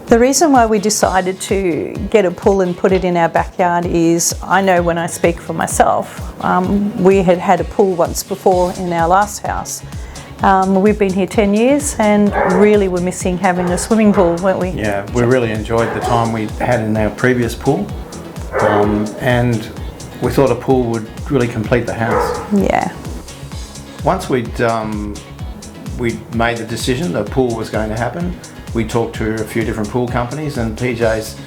The reason why we decided to get a pool and put it in our backyard is, I know when I speak for myself, we had had a pool once before in our last house. We've been here 10 years and really were missing having a swimming pool, weren't we? Yeah, we really enjoyed the time we had in our previous pool, and we thought a pool would really complete the house. Yeah. Once we'd made the decision the pool was going to happen, we talked to a few different pool companies, and PJ's,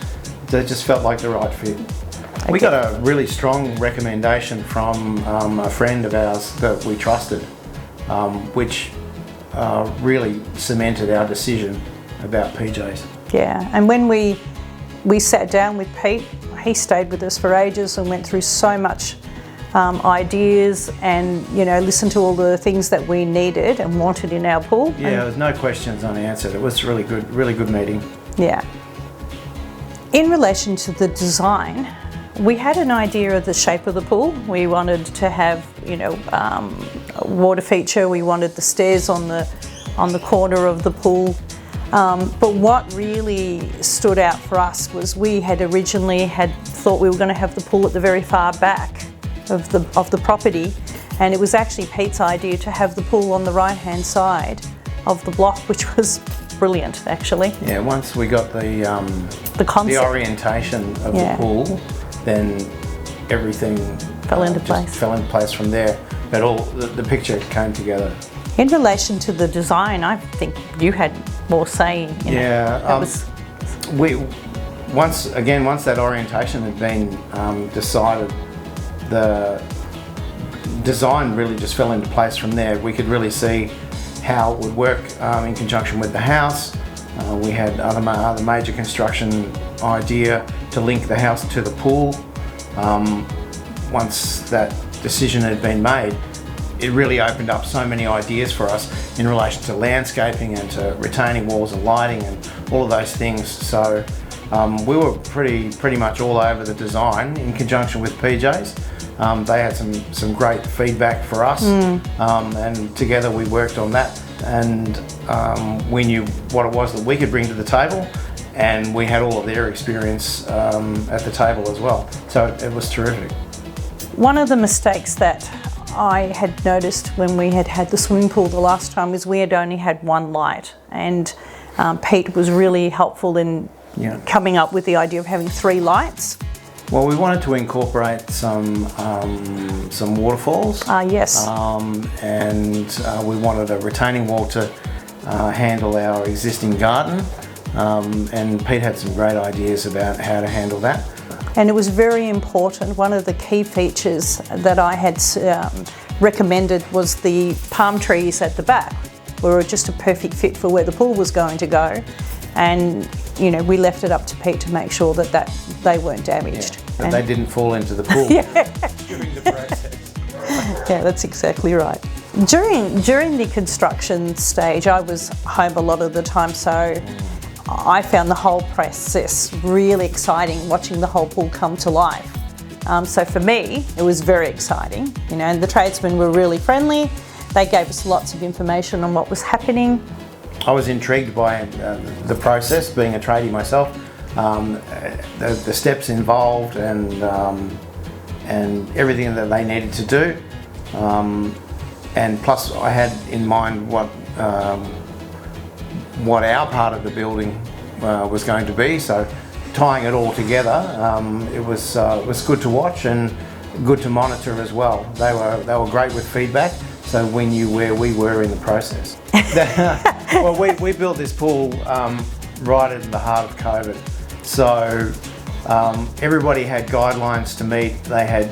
they just felt like the right fit. We got a really strong recommendation from a friend of ours that we trusted, which really cemented our decision about PJ's. Yeah, and when we sat down with Pete, he stayed with us for ages and went through so much ideas and, you know, listened to all the things that we needed and wanted in our pool. Yeah, there was no questions unanswered. It was really good meeting. Yeah. In relation to the design, we had an idea of the shape of the pool. We wanted to have, you know, a water feature. We wanted the stairs on the corner of the pool. But what really stood out for us was we had originally thought we were going to have the pool at the very far back of the property, and it was actually Pete's idea to have the pool on the right-hand side of the block, which was brilliant, actually. Yeah, once we got the concept, the orientation of the pool, then everything fell into place from there. But all the picture came together. In relation to the design, I think you had more say. Once that orientation had been decided, the design really just fell into place from there. We could really see how it would work in conjunction with the house. We had other major construction idea to link the house to the pool. Once that decision had been made, it really opened up so many ideas for us in relation to landscaping and to retaining walls and lighting and all of those things. So we were pretty much all over the design in conjunction with PJ's. They had some great feedback for us, and together we worked on that, and we knew what it was that we could bring to the table, and we had all of their experience at the table as well. So it was terrific. One of the mistakes that I had noticed when we had the swimming pool the last time is we had only had one light, and Pete was really helpful in coming up with the idea of having 3 lights. Well, we wanted to incorporate some waterfalls. Yes. And we wanted a retaining wall to handle our existing garden. And Pete had some great ideas about how to handle that. And it was very important. One of the key features that I had recommended was the palm trees at the back, were just a perfect fit for where the pool was going to go. And, you know, we left it up to Pete to make sure that they weren't damaged. Yeah, that they didn't fall into the pool during the process. Yeah, that's exactly right. During the construction stage, I was home a lot of the time, so I found the whole process really exciting, watching the whole pool come to life. So for me, it was very exciting. You know, and the tradesmen were really friendly. They gave us lots of information on what was happening. I was intrigued by the process, being a tradie myself, the steps involved and everything that they needed to do. And plus I had in mind what our part of the building was going to be, so tying it all together, it was good to watch and good to monitor as well. They were great with feedback, so we knew where we were in the process. Well, we built this pool right in the heart of COVID, so everybody had guidelines to meet. They had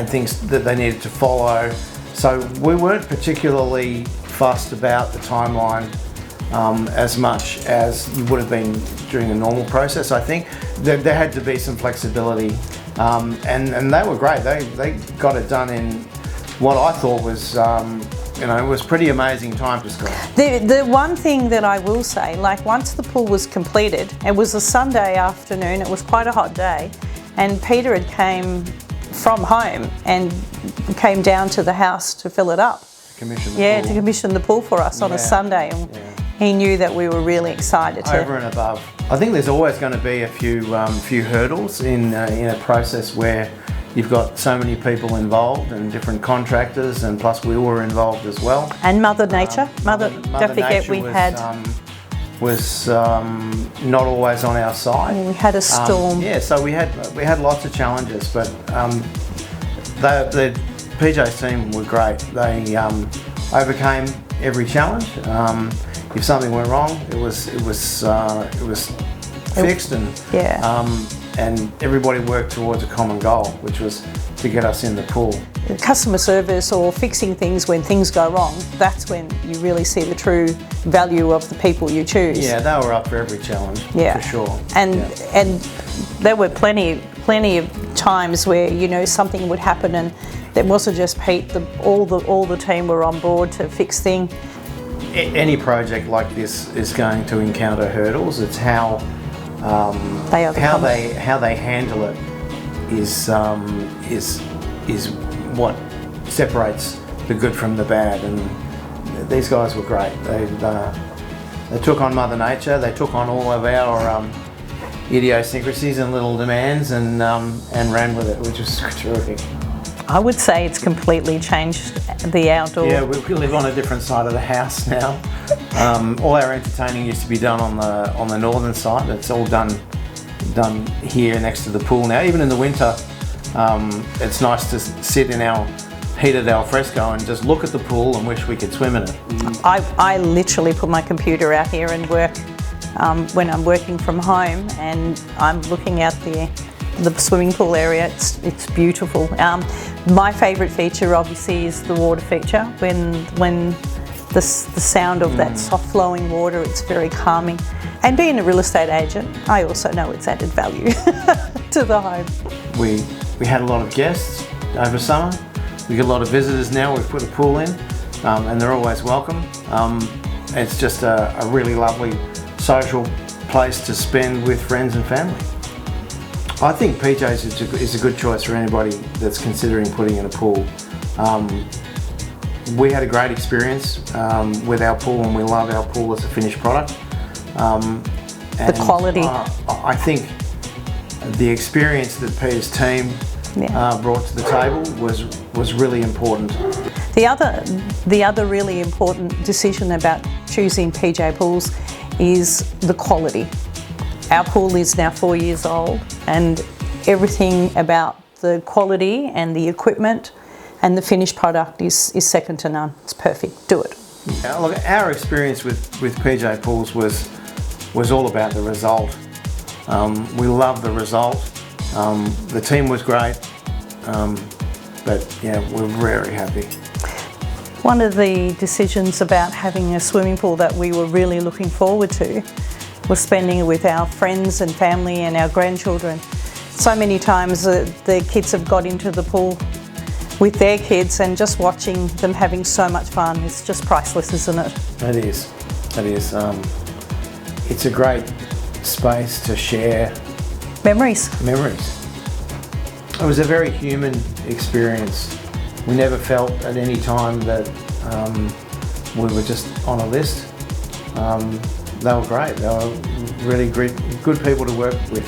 things that they needed to follow, so we weren't particularly fussed about the timeline as much as you would have been during a normal process. I think there had to be some flexibility, and they were great. They got it done in what I thought was it was pretty amazing time to score. The one thing that I will say, like once the pool was completed, it was a Sunday afternoon, it was quite a hot day, and Peter had came from home and came down to the house to fill it up. To commission the pool for us on a Sunday. And he knew that we were really excited to. Over and above. I think there's always going to be a few hurdles in a process where you've got so many people involved and different contractors, and plus we were involved as well. And Mother Nature. Don't forget we was not always on our side. We had a storm. So we had lots of challenges, but the PJ's team were great. They overcame every challenge. If something went wrong, it was fixed, and everybody worked towards a common goal, which was to get us in the pool. Customer service or fixing things when things go wrong, that's when you really see the true value of the people you choose. Yeah, they were up for every challenge, for sure. And there were plenty of times where, you know, something would happen and it wasn't just Pete, all the team were on board to fix things. Any project like this is going to encounter hurdles. It's how they handle it is what separates the good from the bad. And these guys were great. They took on Mother Nature. They took on all of our idiosyncrasies and little demands and ran with it, which was terrific. I would say it's completely changed the outdoor. Yeah, we live on a different side of the house now. All our entertaining used to be done on the northern side. It's all done here next to the pool now. Even in the winter, it's nice to sit in our heated alfresco and just look at the pool and wish we could swim in it. I literally put my computer out here and work when I'm working from home, and I'm looking out the swimming pool area. It's beautiful. My favourite feature obviously is the water feature. When the sound of that soft flowing water, it's very calming. And being a real estate agent, I also know it's added value to the home. We had a lot of guests over summer. We get a lot of visitors now. We've put a pool in, and they're always welcome. It's just a really lovely social place to spend with friends and family. I think PJ's is a good choice for anybody that's considering putting in a pool. We had a great experience with our pool, and we love our pool as a finished product. The quality. I think the experience that Peter's team brought to the table was really important. The other really important decision about choosing PJ Pools is the quality. Our pool is now 4 years old, and everything about the quality and the equipment and the finished product is second to none. It's perfect. Do it. Yeah, look, our experience with PJ Pools was all about the result. We loved the result. The team was great, but yeah, we're very happy. One of the decisions about having a swimming pool that we were really looking forward to was spending it with our friends and family and our grandchildren. So many times the kids have got into the pool with their kids, and just watching them having so much fun is just priceless, isn't it? It is. It is. It's a great space to share memories. It was a very human experience. We never felt at any time that we were just on a list. They were great. They were really good people to work with.